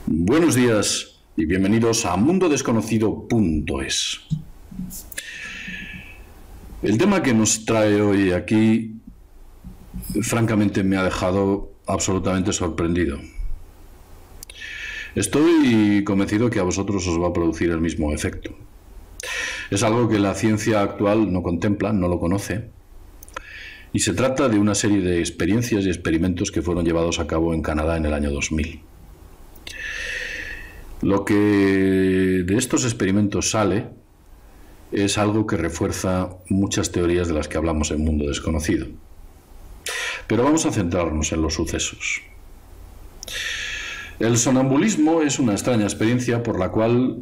Buenos días y bienvenidos a mundodesconocido.es. El tema que nos trae hoy aquí, francamente, me ha dejado absolutamente sorprendido. Estoy convencido que a vosotros os va a producir el mismo efecto. Es algo que la ciencia actual no contempla, no lo conoce, y se trata de una serie de experiencias y experimentos que fueron llevados a cabo en Canadá en el año 2000. Lo que de estos experimentos sale es algo que refuerza muchas teorías de las que hablamos en Mundo Desconocido. Pero vamos a centrarnos en los sucesos. El sonambulismo es una extraña experiencia por la cual,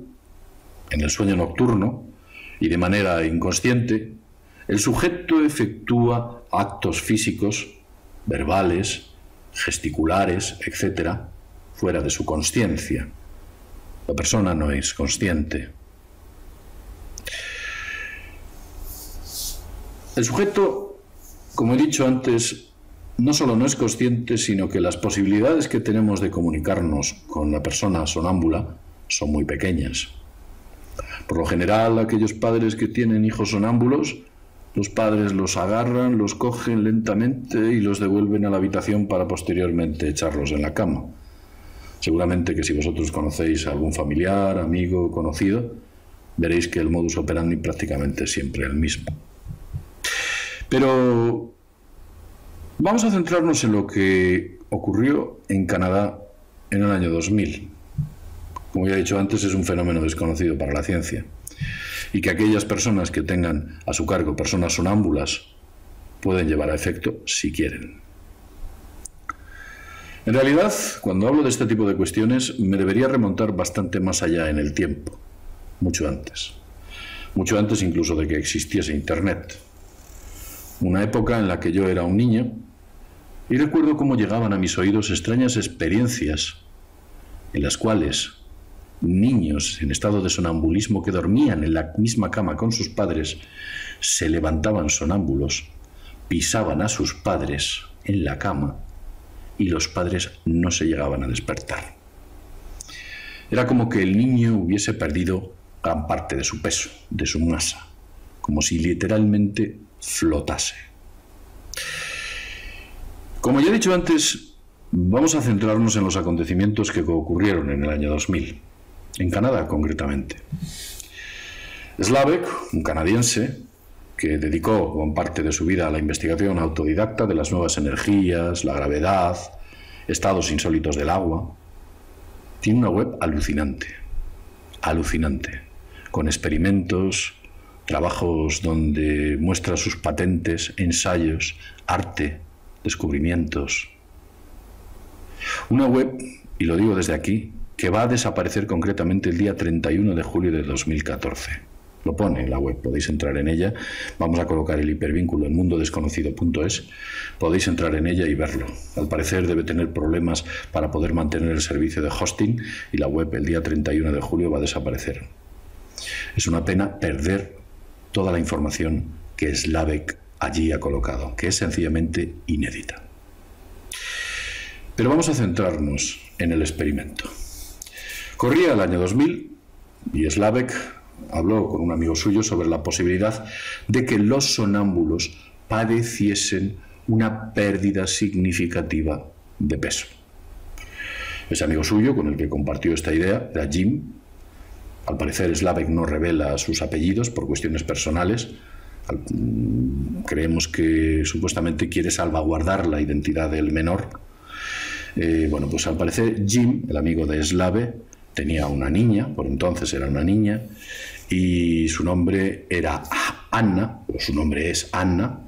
en el sueño nocturno y de manera inconsciente, el sujeto efectúa actos físicos, verbales, gesticulares, etc., fuera de su consciencia. La persona no es consciente. El sujeto, como he dicho antes, no solo no es consciente, sino que las posibilidades que tenemos de comunicarnos con la persona sonámbula son muy pequeñas. Por lo general, aquellos padres que tienen hijos sonámbulos, los padres los agarran, los cogen lentamente y los devuelven a la habitación para posteriormente echarlos en la cama. Seguramente que si vosotros conocéis a algún familiar, amigo, conocido, veréis que el modus operandi prácticamente es siempre el mismo. Pero vamos a centrarnos en lo que ocurrió en Canadá en el año 2000. Como ya he dicho antes, es un fenómeno desconocido para la ciencia, y que aquellas personas que tengan a su cargo personas sonámbulas pueden llevar a efecto si quieren. En realidad, cuando hablo de este tipo de cuestiones, me debería remontar bastante más allá en el tiempo, mucho antes incluso de que existiese Internet. Una época en la que yo era un niño y recuerdo cómo llegaban a mis oídos extrañas experiencias en las cuales niños en estado de sonambulismo que dormían en la misma cama con sus padres se levantaban sonámbulos, pisaban a sus padres en la cama y los padres no se llegaban a despertar. Era como que el niño hubiese perdido gran parte de su peso, de su masa, como si literalmente flotase. Como ya he dicho antes, vamos a centrarnos en los acontecimientos que ocurrieron en el año 2000, en Canadá concretamente. Slavek, un canadiense que dedicó gran parte de su vida a la investigación autodidacta de las nuevas energías, la gravedad, estados insólitos del agua, tiene una web alucinante, con experimentos, trabajos donde muestra sus patentes, ensayos, arte, descubrimientos. Una web, y lo digo desde aquí, que va a desaparecer concretamente el día 31 de julio de 2014. Lo pone en la web, podéis entrar en ella. Vamos a colocar el hipervínculo en mundodesconocido.es. Podéis entrar en ella y verlo. Al parecer debe tener problemas para poder mantener el servicio de hosting y la web el día 31 de julio va a desaparecer. Es una pena perder toda la información que Slavek allí ha colocado, que es sencillamente inédita. Pero vamos a centrarnos en el experimento. Corría el año 2000 y Slavek habló con un amigo suyo sobre la posibilidad de que los sonámbulos padeciesen una pérdida significativa de peso. Ese amigo suyo con el que compartió esta idea era Jim. Al parecer Slavek no revela sus apellidos por cuestiones personales. Creemos que supuestamente quiere salvaguardar la identidad del menor. Bueno, pues al parecer Jim, el amigo de Slavek, tenía una niña, por entonces era una niña, y su nombre era Anna, o su nombre es Anna,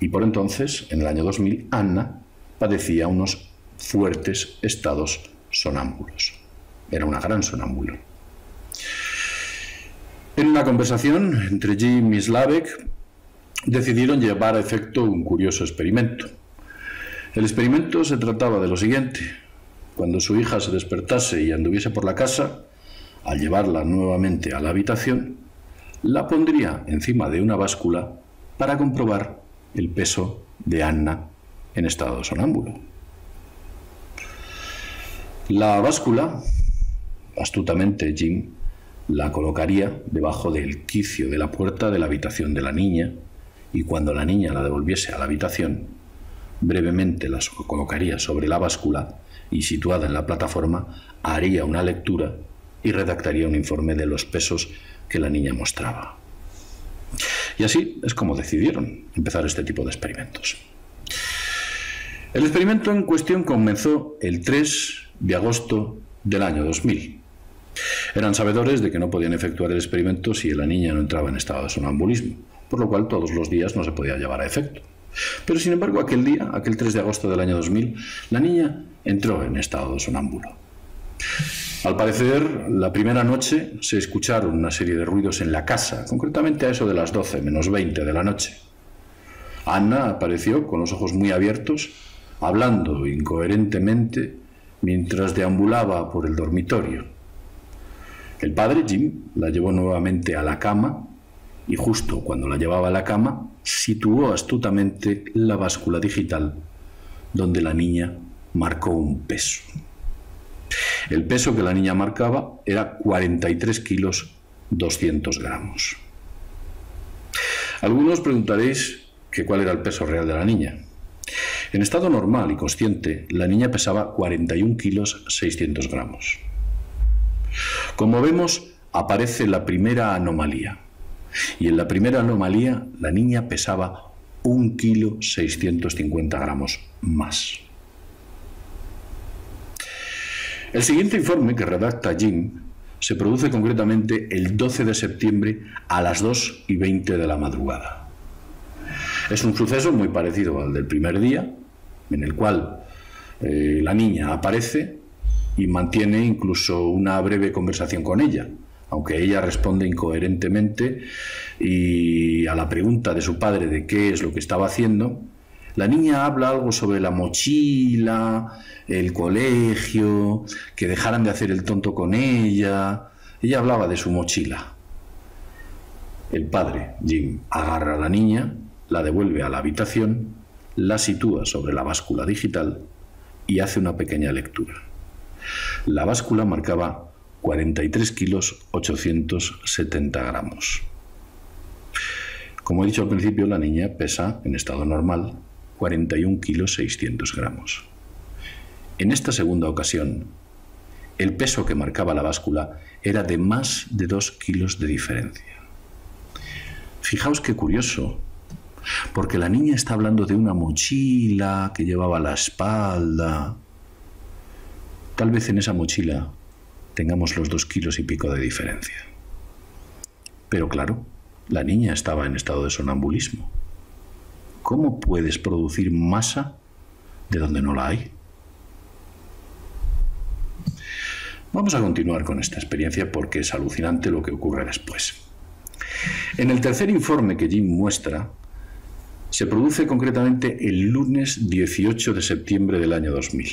y por entonces, en el año 2000, Anna padecía unos fuertes estados sonámbulos. Era una gran sonámbula. En una conversación entre Jim y Slavek, decidieron llevar a efecto un curioso experimento. El experimento se trataba de lo siguiente. Cuando su hija se despertase y anduviese por la casa, al llevarla nuevamente a la habitación, la pondría encima de una báscula para comprobar el peso de Anna en estado sonámbulo. La báscula astutamente Jim la colocaría debajo del quicio de la puerta de la habitación de la niña, y cuando la niña la devolviese a la habitación, brevemente la colocaría sobre la báscula y, situada en la plataforma, haría una lectura y redactaría un informe de los pesos que la niña mostraba. Y así es como decidieron empezar este tipo de experimentos. El experimento en cuestión comenzó el 3 de agosto del año 2000. Eran sabedores de que no podían efectuar el experimento si la niña no entraba en estado de sonambulismo, por lo cual todos los días no se podía llevar a efecto. Pero sin embargo, aquel día, aquel 3 de agosto del año 2000, la niña entró en estado de sonámbulo. Al parecer, la primera noche se escucharon una serie de ruidos en la casa, concretamente a eso de las 12 menos 20 de la noche. Anna apareció con los ojos muy abiertos, hablando incoherentemente mientras deambulaba por el dormitorio. El padre, Jim, la llevó nuevamente a la cama y justo cuando la llevaba a la cama, situó astutamente la báscula digital donde la niña marcó un peso. El peso que la niña marcaba era 43 kilos 200 gramos. Algunos preguntaréis que cuál era el peso real de la niña. En estado normal y consciente, la niña pesaba 41 kilos 600 gramos. Como vemos, aparece la primera anomalía. Y en la primera anomalía, la niña pesaba 1 kilo 650 gramos más. El siguiente informe que redacta Jim se produce concretamente el 12 de septiembre a las 2:20 de la madrugada. Es un suceso muy parecido al del primer día, en el cual la niña aparece y mantiene incluso una breve conversación con ella, aunque ella responde incoherentemente, y a la pregunta de su padre de qué es lo que estaba haciendo, la niña habla algo sobre la mochila, el colegio, que dejaran de hacer el tonto con ella. Ella hablaba de su mochila. El padre, Jim, agarra a la niña, la devuelve a la habitación, la sitúa sobre la báscula digital y hace una pequeña lectura. La báscula marcaba 43 kilos 870 gramos. Como he dicho al principio, la niña pesa, en estado normal, 41 kilos 600 gramos. En esta segunda ocasión, el peso que marcaba la báscula era de más de 2 kilos de diferencia. Fijaos qué curioso, porque la niña está hablando de una mochila que llevaba a la espalda. Tal vez en esa mochila tengamos los 2 kilos y pico de diferencia. Pero claro, la niña estaba en estado de sonambulismo. ¿Cómo puedes producir masa de donde no la hay? Vamos a continuar con esta experiencia porque es alucinante lo que ocurre después. En el tercer informe que Jim muestra, se produce concretamente el lunes 18 de septiembre del año 2000.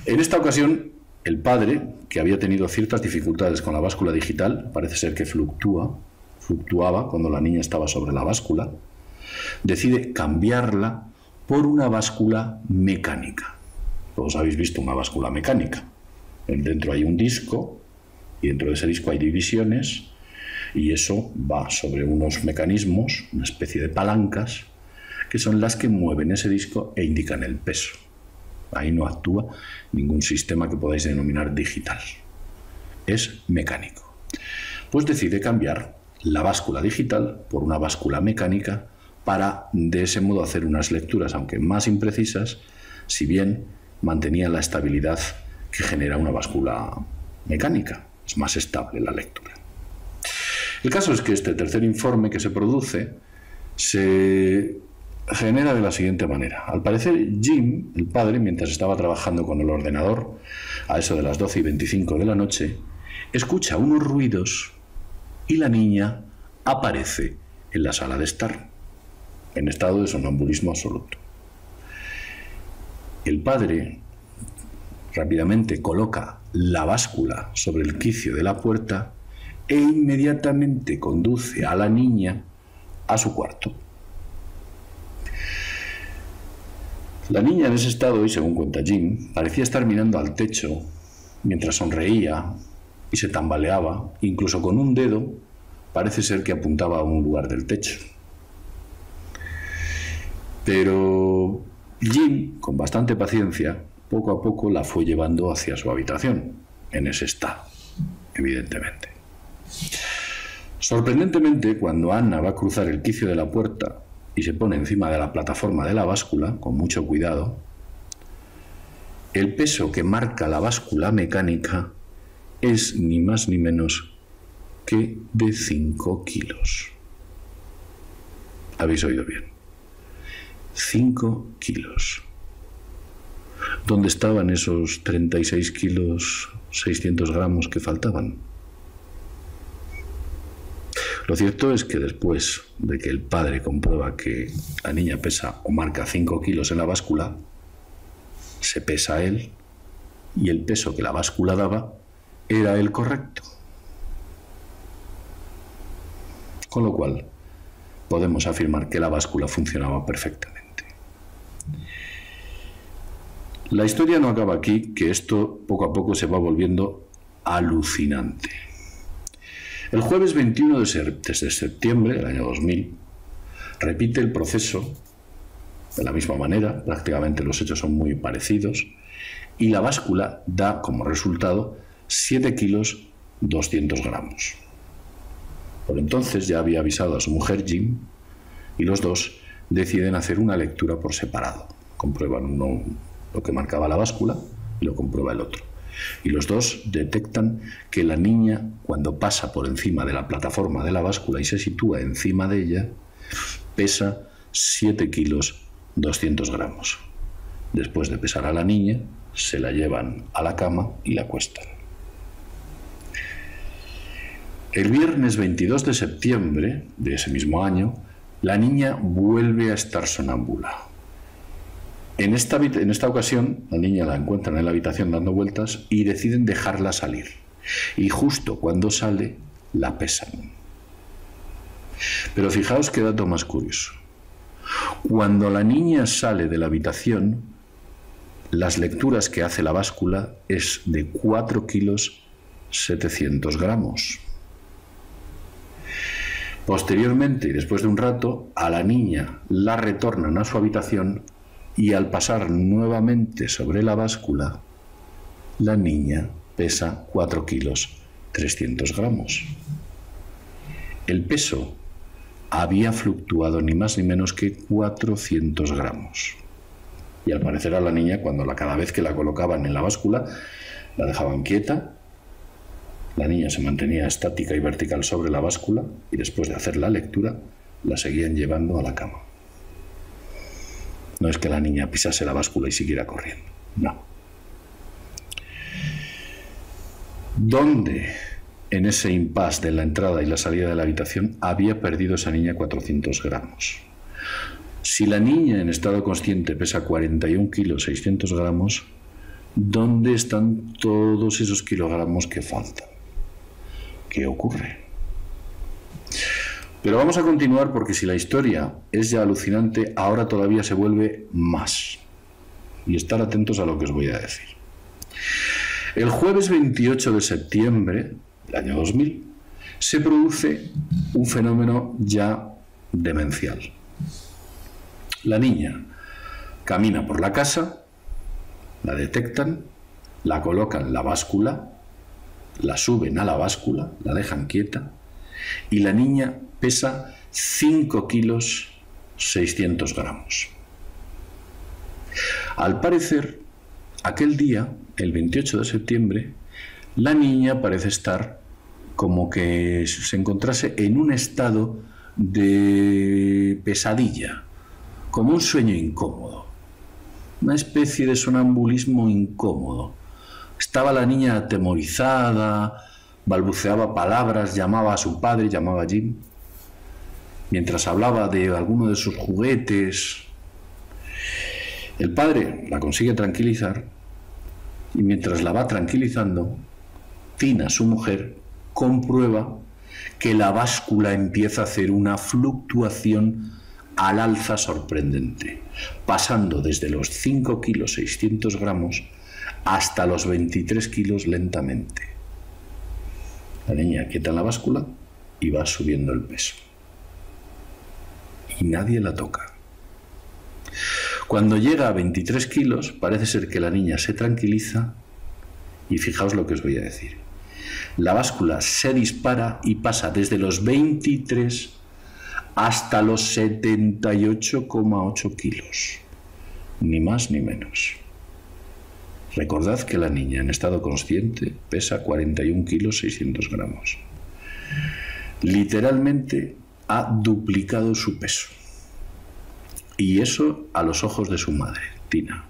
En esta ocasión, el padre, que había tenido ciertas dificultades con la báscula digital, parece ser que fluctuaba cuando la niña estaba sobre la báscula, decide cambiarla por una báscula mecánica. Todos habéis visto una báscula mecánica. Dentro hay un disco y dentro de ese disco hay divisiones y eso va sobre unos mecanismos, una especie de palancas, que son las que mueven ese disco e indican el peso. Ahí no actúa ningún sistema que podáis denominar digital. Es mecánico. Pues decide cambiar la báscula digital por una báscula mecánica para de ese modo hacer unas lecturas, aunque más imprecisas, si bien mantenía la estabilidad que genera una báscula mecánica. Es más estable la lectura. El caso es que este tercer informe que se produce se genera de la siguiente manera. Al parecer, Jim, el padre, mientras estaba trabajando con el ordenador, a eso de las 12:25 de la noche, escucha unos ruidos y la niña aparece en la sala de estar, en estado de sonambulismo absoluto. El padre rápidamente coloca la báscula sobre el quicio de la puerta e inmediatamente conduce a la niña a su cuarto. La niña en ese estado, y según cuenta Jim, parecía estar mirando al techo mientras sonreía y se tambaleaba, incluso con un dedo, parece ser que apuntaba a un lugar del techo. Pero Jim, con bastante paciencia, poco a poco la fue llevando hacia su habitación, en ese estado, evidentemente. Sorprendentemente, cuando Anna va a cruzar el quicio de la puerta y se pone encima de la plataforma de la báscula, con mucho cuidado, el peso que marca la báscula mecánica es ni más ni menos que de 5 kilos. ¿Habéis oído bien? 5 kilos. ¿Dónde estaban esos 36 kilos 600 gramos que faltaban? Lo cierto es que después de que el padre comprueba que la niña pesa o marca 5 kilos en la báscula, se pesa él y el peso que la báscula daba era el correcto. Con lo cual, podemos afirmar que la báscula funcionaba perfectamente. La historia no acaba aquí, que esto poco a poco se va volviendo alucinante. El jueves 21 de septiembre del año 2000, repite el proceso de la misma manera, prácticamente los hechos son muy parecidos, y la báscula da como resultado 7 kilos 200 gramos. Por entonces ya había avisado a su mujer Jim, y los dos deciden hacer una lectura por separado. Comprueban uno lo que marcaba la báscula y lo comprueba el otro. Y los dos detectan que la niña, cuando pasa por encima de la plataforma de la báscula y se sitúa encima de ella, pesa 7 kilos 200 gramos. Después de pesar a la niña, se la llevan a la cama y la acuestan. El viernes 22 de septiembre de ese mismo año, la niña vuelve a estar sonámbula. En esta ocasión, la niña la encuentran en la habitación dando vueltas y deciden dejarla salir. Y justo cuando sale, la pesan. Pero fijaos qué dato más curioso. Cuando la niña sale de la habitación, las lecturas que hace la báscula es de 4 kilos 700 gramos. Posteriormente, y después de un rato, a la niña la retornan a su habitación y al pasar nuevamente sobre la báscula, la niña pesa 4 kilos 300 gramos. El peso había fluctuado ni más ni menos que 400 gramos. Y al parecer a la niña, cada vez que la colocaban en la báscula, la dejaban quieta, la niña se mantenía estática y vertical sobre la báscula y después de hacer la lectura, la seguían llevando a la cama. No es que la niña pisase la báscula y siguiera corriendo, no. ¿Dónde, en ese impasse de la entrada y la salida de la habitación, había perdido esa niña 400 gramos? Si la niña en estado consciente pesa 41 kilos 600 gramos, ¿dónde están todos esos kilogramos que faltan? ¿Qué ocurre? Pero vamos a continuar porque si la historia es ya alucinante, ahora todavía se vuelve más. Y estar atentos a lo que os voy a decir. El jueves 28 de septiembre del año 2000 se produce un fenómeno ya demencial. La niña camina por la casa, la detectan, la colocan en la báscula, la suben a la báscula, la dejan quieta y la niña pesa 5 kilos 600 gramos. Al parecer, aquel día, el 28 de septiembre, la niña parece estar como que se encontrase en un estado de pesadilla, como un sueño incómodo, una especie de sonambulismo incómodo. Estaba la niña atemorizada, balbuceaba palabras, llamaba a su padre, llamaba a Jim, mientras hablaba de alguno de sus juguetes. El padre la consigue tranquilizar y mientras la va tranquilizando, Tina, su mujer, comprueba que la báscula empieza a hacer una fluctuación al alza sorprendente, pasando desde los 5 kilos 600 gramos hasta los 23 kilos lentamente. La niña quieta en la báscula y va subiendo el peso. Y nadie la toca. Cuando llega a 23 kilos, parece ser que la niña se tranquiliza y fijaos lo que os voy a decir. La báscula se dispara y pasa desde los 23 hasta los 78,8 kilos. Ni más ni menos. Recordad que la niña en estado consciente pesa 41 kilos 600 gramos. Literalmente ha duplicado su peso. Y eso a los ojos de su madre, Tina.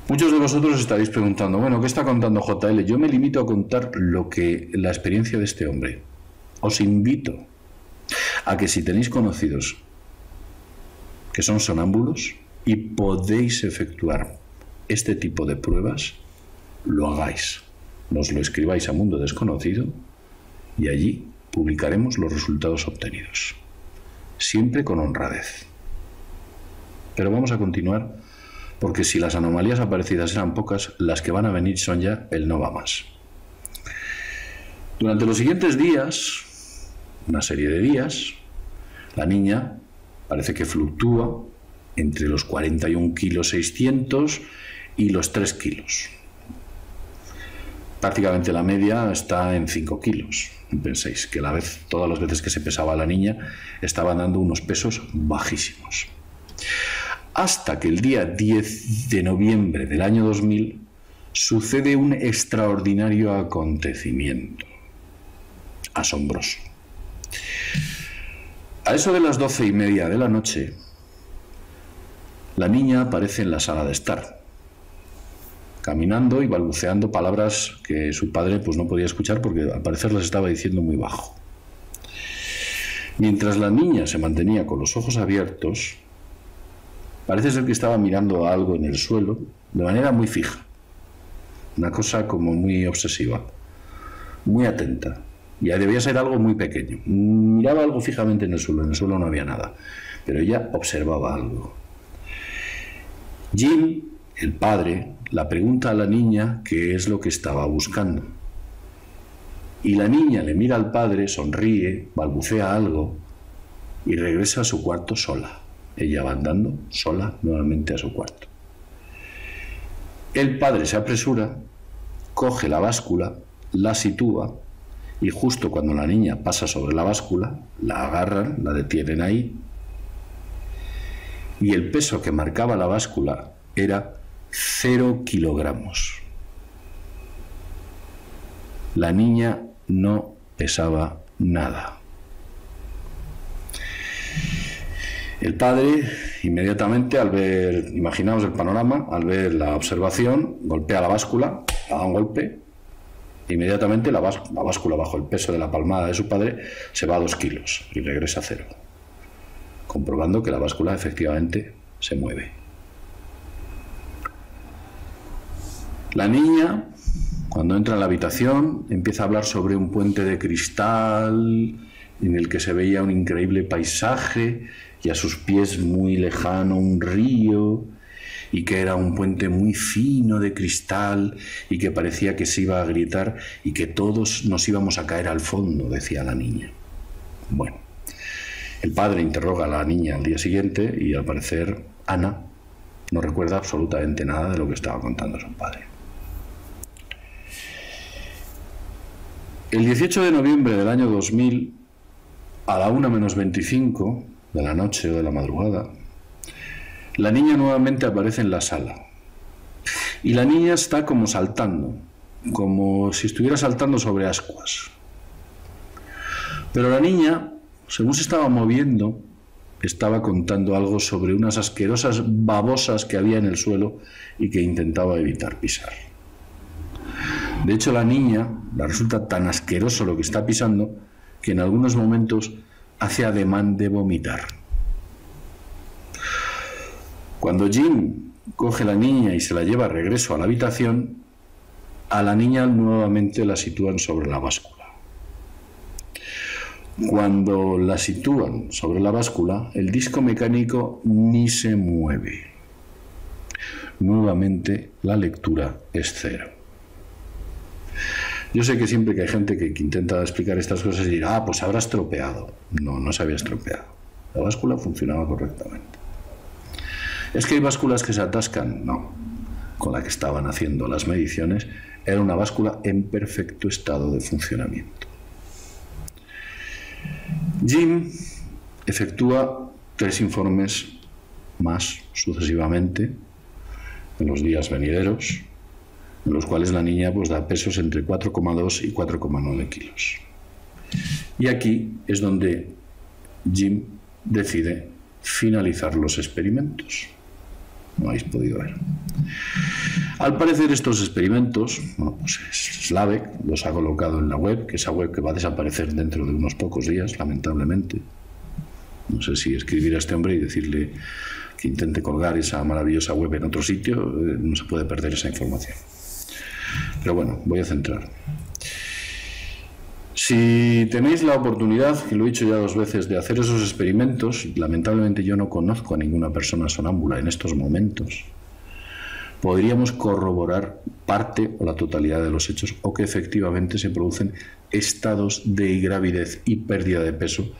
Muchos de vosotros estaréis preguntando, bueno, ¿qué está contando JL? Yo me limito a contar la experiencia de este hombre. Os invito a que si tenéis conocidos que son sonámbulos y podéis efectuar este tipo de pruebas, lo hagáis. Nos lo escribáis a Mundo Desconocido y allí publicaremos los resultados obtenidos. Siempre con honradez. Pero vamos a continuar, porque si las anomalías aparecidas eran pocas, las que van a venir son ya el no va más. Durante los siguientes días, una serie de días, la niña parece que fluctúa entre los 41 kilos 600 y los 3 kilos. Prácticamente la media está en 5 kilos. Penséis que todas las veces que se pesaba la niña estaban dando unos pesos bajísimos. Hasta que el día 10 de noviembre del año 2000 sucede un extraordinario acontecimiento. Asombroso. A eso de las 12:30 de la noche, la niña aparece en la sala de estar, caminando y balbuceando palabras que su padre pues no podía escuchar porque al parecer las estaba diciendo muy bajo. Mientras la niña se mantenía con los ojos abiertos, parece ser que estaba mirando algo en el suelo de manera muy fija, una cosa como muy obsesiva, muy atenta. Ya debía ser algo muy pequeño. Miraba algo fijamente en el suelo no había nada, pero ella observaba algo. Jim, el padre, la pregunta a la niña qué es lo que estaba buscando. Y la niña le mira al padre, sonríe, balbucea algo y regresa a su cuarto sola. Ella va andando sola nuevamente a su cuarto. El padre se apresura, coge la báscula, la sitúa y justo cuando la niña pasa sobre la báscula, la agarran, la detienen ahí y el peso que marcaba la báscula era 0 kilogramos. La niña no pesaba nada. El padre, inmediatamente, al ver, imaginaos el panorama, al ver la observación, golpea la báscula, da un golpe, inmediatamente la báscula, bajo el peso de la palmada de su padre, se va a 2 kilos y regresa a 0, comprobando que la báscula efectivamente se mueve. La niña, cuando entra en la habitación, empieza a hablar sobre un puente de cristal en el que se veía un increíble paisaje y a sus pies muy lejano un río, y que era un puente muy fino de cristal y que parecía que se iba a agrietar y que todos nos íbamos a caer al fondo, decía la niña. Bueno, el padre interroga a la niña al día siguiente y al parecer Ana no recuerda absolutamente nada de lo que estaba contando su padre. El 18 de noviembre del año 2000, a la 1:25 de la noche o de la madrugada, la niña nuevamente aparece en la sala. Y la niña está como saltando, como si estuviera saltando sobre ascuas. Pero la niña, según se estaba moviendo, estaba contando algo sobre unas asquerosas babosas que había en el suelo y que intentaba evitar pisar. De hecho, la niña le resulta tan asqueroso lo que está pisando que en algunos momentos hace ademán de vomitar. Cuando Jim coge a la niña y se la lleva de regreso a la habitación, a la niña nuevamente la sitúan sobre la báscula. Cuando la sitúan sobre la báscula, el disco mecánico ni se mueve. nuevamente la lectura es 0. Yo sé que siempre que hay gente que intenta explicar estas cosas dirá, pues se habrá estropeado. No, no se había estropeado. La báscula funcionaba correctamente. ¿Es que hay básculas que se atascan? No. Con la que estaban haciendo las mediciones era una báscula en perfecto estado de funcionamiento. Jim efectúa 3 informes más sucesivamente en los días venideros, en los cuales la niña pues da pesos entre 4,2 y 4,9 kilos. Y aquí es donde Jim decide finalizar los experimentos. No habéis podido ver. Al parecer estos experimentos, bueno, pues Slavek los ha colocado en la web, que esa web que va a desaparecer dentro de unos pocos días, lamentablemente. No sé si escribir a este hombre y decirle que intente colgar esa maravillosa web en otro sitio, no se puede perder esa información. Pero bueno, voy a centrar. Si tenéis la oportunidad, que lo he dicho ya 2 veces, de hacer esos experimentos, lamentablemente yo no conozco a ninguna persona sonámbula en estos momentos, podríamos corroborar parte o la totalidad de los hechos, o que efectivamente se producen estados de ingravidez y pérdida de peso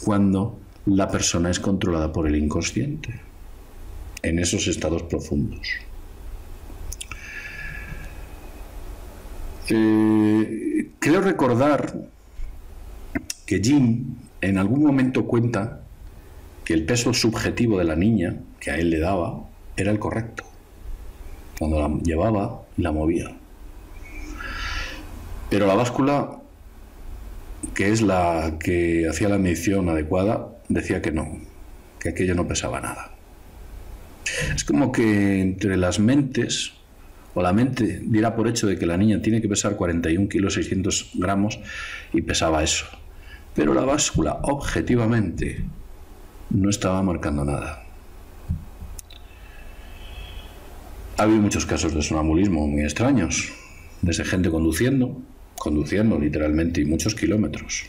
cuando la persona es controlada por el inconsciente, en esos estados profundos. Creo recordar que Jim en algún momento cuenta que el peso subjetivo de la niña que a él le daba era el correcto, cuando la llevaba y la movía. Pero la báscula, que es la que hacía la medición adecuada, decía que no, que aquello no pesaba nada. Es como que entre las mentes, o la mente diera por hecho de que la niña tiene que pesar 41 kilos 600 gramos y pesaba eso. Pero la báscula objetivamente no estaba marcando nada. Ha habido muchos casos de sonambulismo muy extraños, desde gente conduciendo literalmente y muchos kilómetros,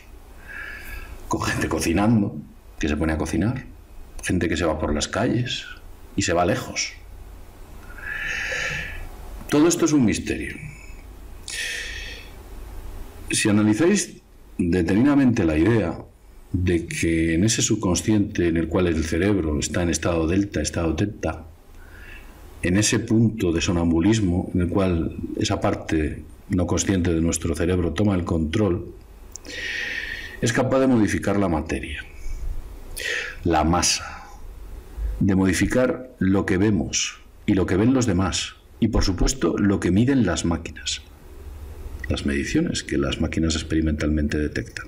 con gente cocinando, que se pone a cocinar, gente que se va por las calles y se va lejos. Todo esto es un misterio. Si analizáis detenidamente la idea de que en ese subconsciente en el cual el cerebro está en estado delta, estado teta, en ese punto de sonambulismo en el cual esa parte no consciente de nuestro cerebro toma el control, es capaz de modificar la materia, la masa, de modificar lo que vemos y lo que ven los demás, y por supuesto lo que miden las máquinas, las mediciones que las máquinas experimentalmente detectan.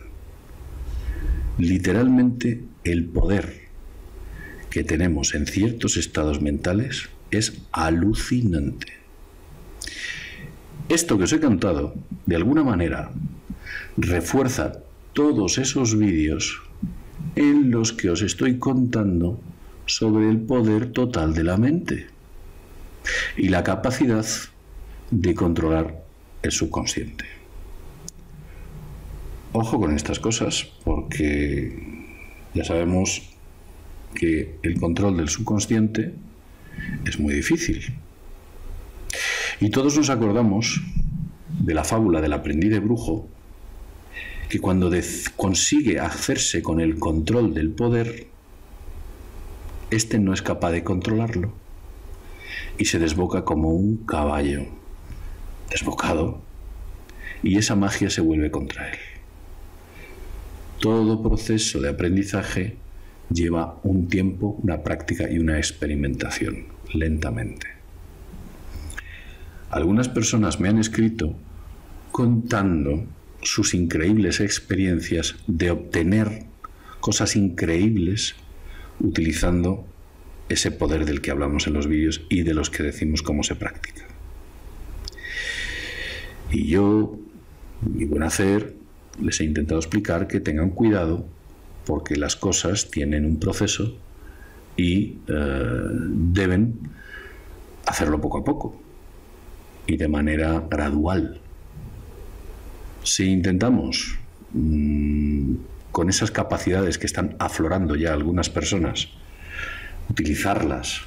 Literalmente el poder que tenemos en ciertos estados mentales es alucinante. Esto que os he contado, de alguna manera, refuerza todos esos vídeos en los que os estoy contando sobre el poder total de la mente y la capacidad de controlar el subconsciente. Ojo con estas cosas, porque ya sabemos que el control del subconsciente es muy difícil. Y todos nos acordamos de la fábula del aprendiz de brujo, que cuando consigue hacerse con el control del poder, este no es capaz de controlarlo y se desboca como un caballo desbocado, y esa magia se vuelve contra él. Todo proceso de aprendizaje lleva un tiempo, una práctica y una experimentación, lentamente. Algunas personas me han escrito contando sus increíbles experiencias de obtener cosas increíbles utilizando ese poder del que hablamos en los vídeos y de los que decimos cómo se practica. Y yo, mi buen hacer, les he intentado explicar que tengan cuidado, porque las cosas tienen un proceso y deben hacerlo poco a poco y de manera gradual. Si intentamos con esas capacidades que están aflorando ya algunas personas, utilizarlas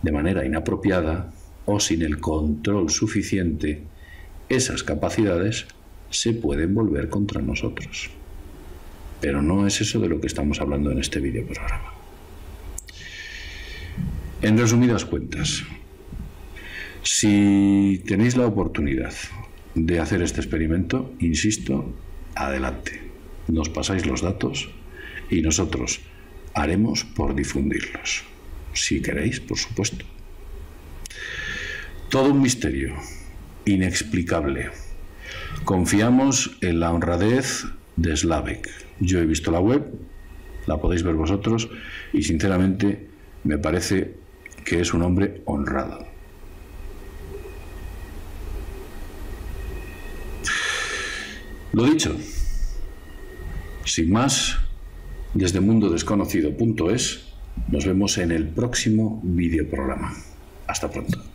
de manera inapropiada, o sin el control suficiente, esas capacidades se pueden volver contra nosotros. Pero no es eso de lo que estamos hablando en este videoprograma. En resumidas cuentas, si tenéis la oportunidad de hacer este experimento, insisto, adelante. Nos pasáis los datos y nosotros haremos por difundirlos. Si queréis, por supuesto. Todo un misterio, inexplicable. Confiamos en la honradez de Slavek. Yo he visto la web, la podéis ver vosotros, y sinceramente me parece que es un hombre honrado. Lo dicho, sin más, desde mundodesconocido.es nos vemos en el próximo videoprograma. Hasta pronto.